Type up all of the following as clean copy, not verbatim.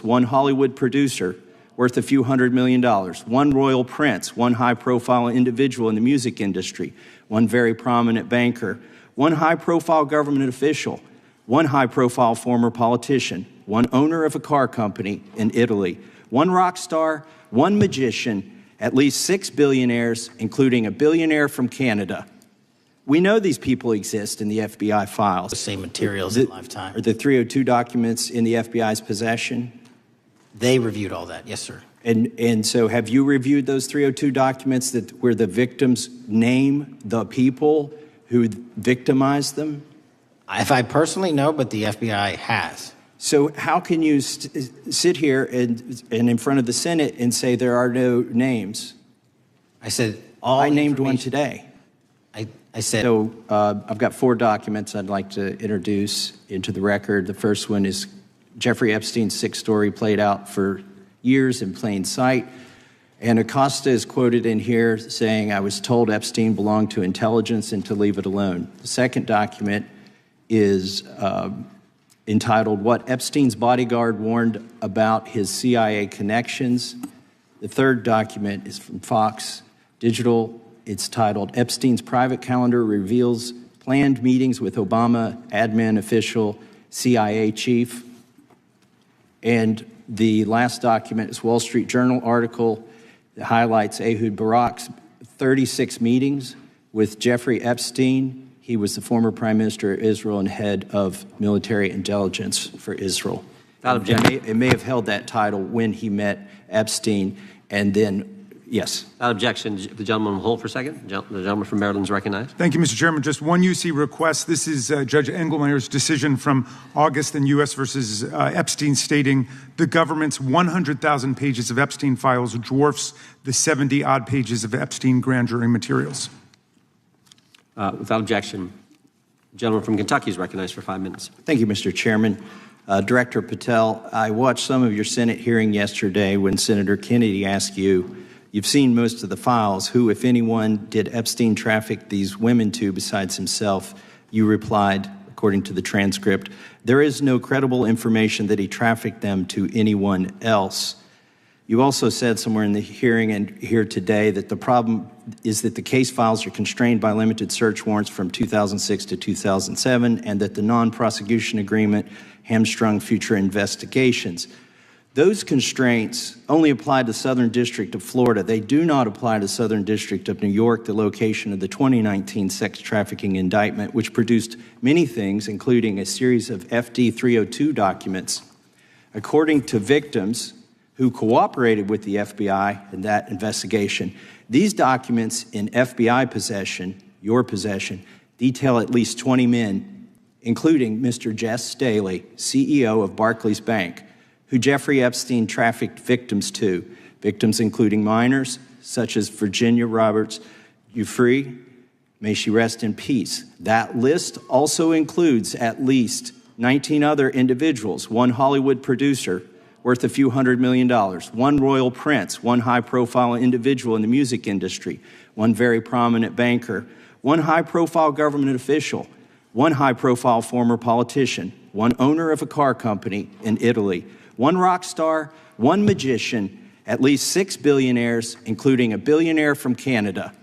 one Hollywood producer worth a few $100 million, one royal prince, one high-profile individual in the music industry, one very prominent banker, one high-profile government official, one high-profile former politician, one owner of a car company in Italy, one rock star, one magician, at least 6 billionaires, including a billionaire from Canada. We know these people exist in the FBI files. The same materials in lifetime. Are the 302 documents in the FBI's possession? They reviewed all that, yes, sir. And so have you reviewed those 302 documents where the victims name the people who victimized them? If I personally know, but the FBI has. So how can you sit here and in front of the Senate and say there are no names? I said I named one today. I said. So I've got 4 documents I'd like to introduce into the record. The first one is Jeffrey Epstein's sick story played out for years in plain sight. And Acosta is quoted in here saying, "I was told Epstein belonged to intelligence and to leave it alone." The second document is entitled, "What Epstein's Bodyguard Warned About His CIA Connections." The third document is from Fox Digital. It's titled, "Epstein's Private Calendar Reveals Planned Meetings with Obama Admin Official CIA Chief." And the last document is Wall Street Journal article that highlights Ehud Barak's 36 meetings with Jeffrey Epstein. He was the former prime minister of Israel and head of military intelligence for Israel. It may have held that title when he met Epstein, and then, yes. Without objection, the gentleman will hold for a second. The gentleman from Maryland is recognized. Thank you, Mr. Chairman. Just one UC request. This is Judge Engelmeyer's decision from August in U.S. versus Epstein, stating the government's 100,000 pages of Epstein files dwarfs the 70-odd pages of Epstein grand jury materials. Without objection, the gentleman from Kentucky is recognized for 5 minutes. Thank you, Mr. Chairman. Director Patel, I watched some of your Senate hearing yesterday when Senator Kennedy asked you, "You've seen most of the files. Who, if anyone, did Epstein traffic these women to besides himself?" You replied, according to the transcript, "There is no credible information that he trafficked them to anyone else." You also said somewhere in the hearing and here today that the problem is that the case files are constrained by limited search warrants from 2006 to 2007 and that the non-prosecution agreement hamstrung future investigations. Those constraints only apply to Southern District of Florida. They do not apply to Southern District of New York, the location of the 2019 sex trafficking indictment, which produced many things, including a series of FD 302 documents. According to victims who cooperated with the FBI in that investigation, these documents in FBI possession, your possession, detail at least 20 men, including Mr. Jess Staley, CEO of Barclays Bank, who Jeffrey Epstein trafficked victims to, victims including minors, such as Virginia Roberts Giuffre, may she rest in peace. That list also includes at least 19 other individuals, one Hollywood producer worth a few $100 million, one royal prince, one high-profile individual in the music industry, one very prominent banker, one high-profile government official, one high-profile former politician, one owner of a car company in Italy, one rock star, one magician, at least 6 billionaires, including a billionaire from Canada.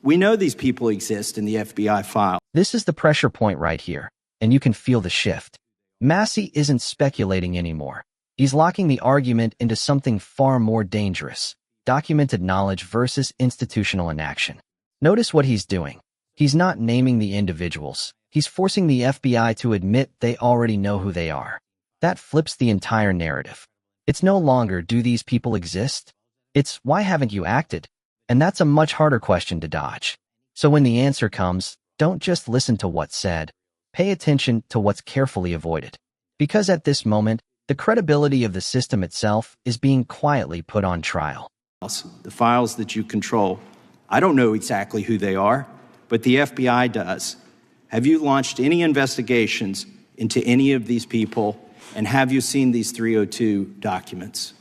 We know these people exist in the FBI file. This is the pressure point right here, and you can feel the shift. Massie isn't speculating anymore. He's locking the argument into something far more dangerous: documented knowledge versus institutional inaction. Notice what he's doing. He's not naming the individuals. He's forcing the FBI to admit they already know who they are. That flips the entire narrative. It's no longer, do these people exist? It's, why haven't you acted? And that's a much harder question to dodge. So when the answer comes, don't just listen to what's said. Pay attention to what's carefully avoided. Because at this moment, the credibility of the system itself is being quietly put on trial. The files that you control, I don't know exactly who they are, but the FBI does. Have you launched any investigations into any of these people, and have you seen these 302 documents?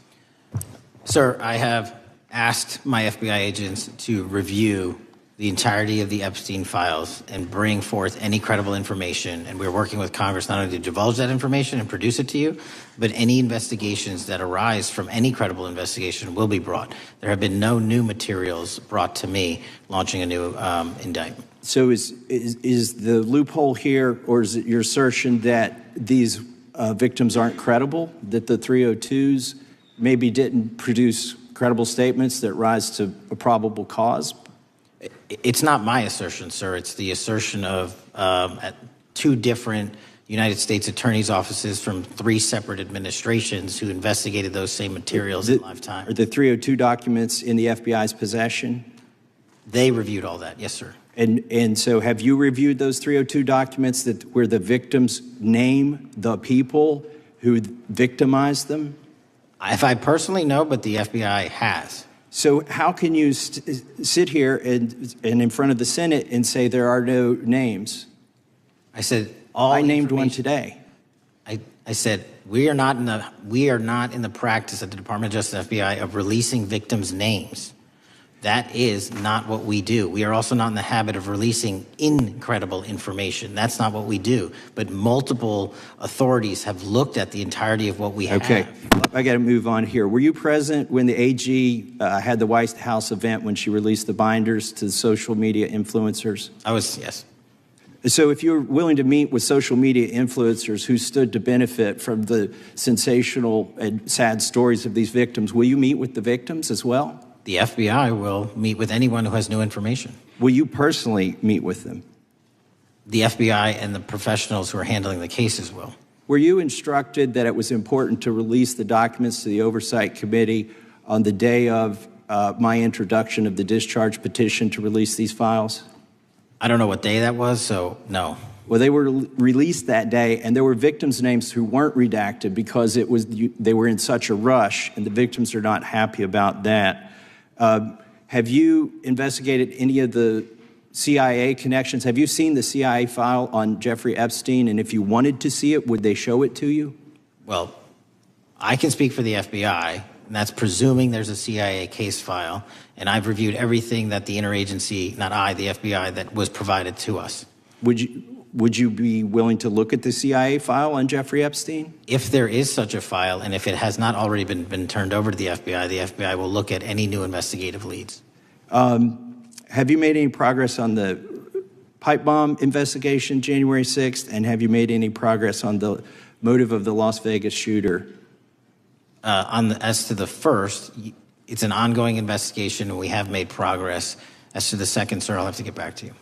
Sir, I have asked my FBI agents to review the entirety of the Epstein files and bring forth any credible information. And we're working with Congress not only to divulge that information and produce it to you, but any investigations that arise from any credible investigation will be brought. There have been no new materials brought to me launching a new indictment. So is the loophole here, or is it your assertion that these victims aren't credible, that the 302s maybe didn't produce credible statements that rise to a probable cause? It's not my assertion, sir. It's the assertion of two different United States attorneys' offices from three separate administrations who investigated those same materials in live time. Are the 302 documents in the FBI's possession? They reviewed all that, yes, sir. And so have you reviewed those 302 documents where the victims name the people who victimized them? If I personally know, but the FBI has. So how can you sit here and in front of the Senate and say there are no names? I said I named one today. I said we are not in the practice at the Department of Justice FBI of releasing victims' names. That is not what we do. We are also not in the habit of releasing incredible information. That's not what we do. But multiple authorities have looked at the entirety of what we have. Okay, I got to move on here. Were you present when the AG had the White House event when she released the binders to the social media influencers? I was, yes. So if you're willing to meet with social media influencers who stood to benefit from the sensational and sad stories of these victims, will you meet with the victims as well? The FBI will meet with anyone who has new information. Will you personally meet with them? The FBI and the professionals who are handling the cases will. Were you instructed that it was important to release the documents to the Oversight Committee on the day of my introduction of the discharge petition to release these files? I don't know what day that was, so no. Well, they were released that day, and there were victims' names who weren't redacted because they were in such a rush, and the victims are not happy about that. Have you investigated any of the CIA connections? Have you seen the CIA file on Jeffrey Epstein? And if you wanted to see it, would they show it to you? Well, I can speak for the FBI, and that's presuming there's a CIA case file. And I've reviewed everything that the interagency, not I, the FBI, that was provided to us. Would you be willing to look at the CIA file on Jeffrey Epstein? If there is such a file, and if it has not already been turned over to the FBI will look at any new investigative leads. Have you made any progress on the pipe bomb investigation January 6th? And have you made any progress on the motive of the Las Vegas shooter? As to the first, it's an ongoing investigation, and we have made progress. As to the second, sir, I'll have to get back to you.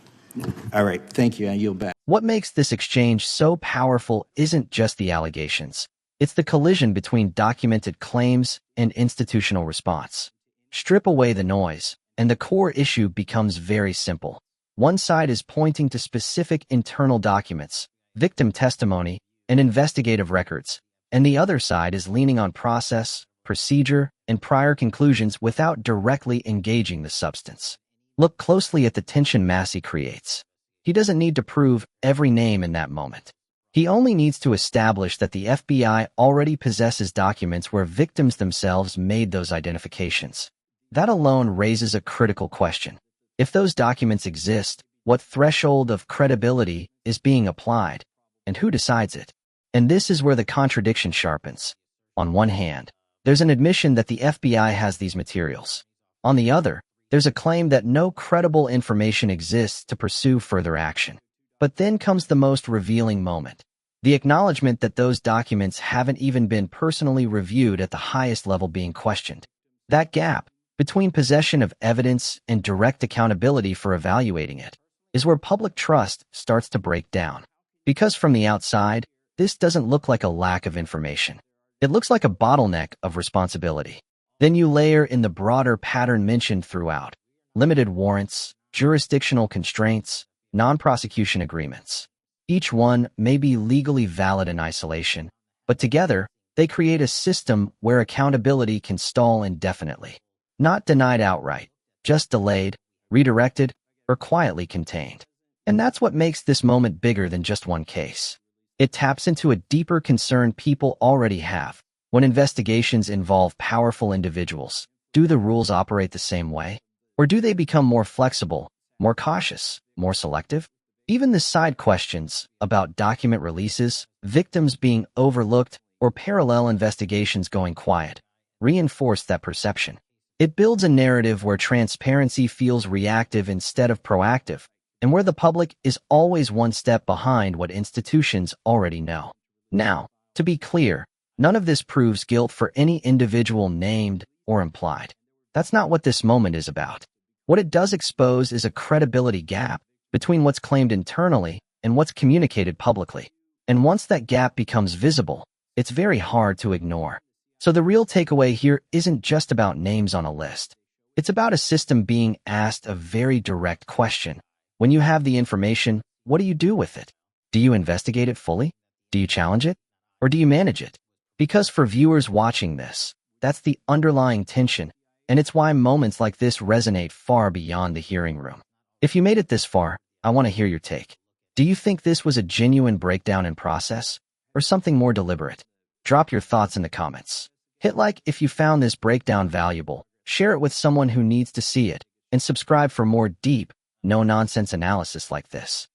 All right. Thank you. I yield back. What makes this exchange so powerful isn't just the allegations. It's the collision between documented claims and institutional response. Strip away the noise, and the core issue becomes very simple. One side is pointing to specific internal documents, victim testimony, and investigative records, and the other side is leaning on process, procedure, and prior conclusions without directly engaging the substance. Look closely at the tension Massie creates. He doesn't need to prove every name in that moment. He only needs to establish that the FBI already possesses documents where victims themselves made those identifications. That alone raises a critical question. If those documents exist, what threshold of credibility is being applied, and who decides it? And this is where the contradiction sharpens. On one hand, there's an admission that the FBI has these materials. On the other, there's a claim that no credible information exists to pursue further action. But then comes the most revealing moment. The acknowledgement that those documents haven't even been personally reviewed at the highest level being questioned. That gap between possession of evidence and direct accountability for evaluating it is where public trust starts to break down. Because from the outside, this doesn't look like a lack of information. It looks like a bottleneck of responsibility. Then you layer in the broader pattern mentioned throughout: limited warrants, jurisdictional constraints, non-prosecution agreements. Each one may be legally valid in isolation, but together, they create a system where accountability can stall indefinitely. Not denied outright, just delayed, redirected, or quietly contained. And that's what makes this moment bigger than just one case. It taps into a deeper concern people already have. When investigations involve powerful individuals, do the rules operate the same way? Or do they become more flexible, more cautious, more selective? Even the side questions about document releases, victims being overlooked, or parallel investigations going quiet reinforce that perception. It builds a narrative where transparency feels reactive instead of proactive, and where the public is always one step behind what institutions already know. Now, to be clear, none of this proves guilt for any individual named or implied. That's not what this moment is about. What it does expose is a credibility gap between what's claimed internally and what's communicated publicly. And once that gap becomes visible, it's very hard to ignore. So the real takeaway here isn't just about names on a list. It's about a system being asked a very direct question. When you have the information, what do you do with it? Do you investigate it fully? Do you challenge it? Or do you manage it? Because for viewers watching this, that's the underlying tension, and it's why moments like this resonate far beyond the hearing room. If you made it this far, I want to hear your take. Do you think this was a genuine breakdown in process, or something more deliberate? Drop your thoughts in the comments. Hit like if you found this breakdown valuable, share it with someone who needs to see it, and subscribe for more deep, no-nonsense analysis like this.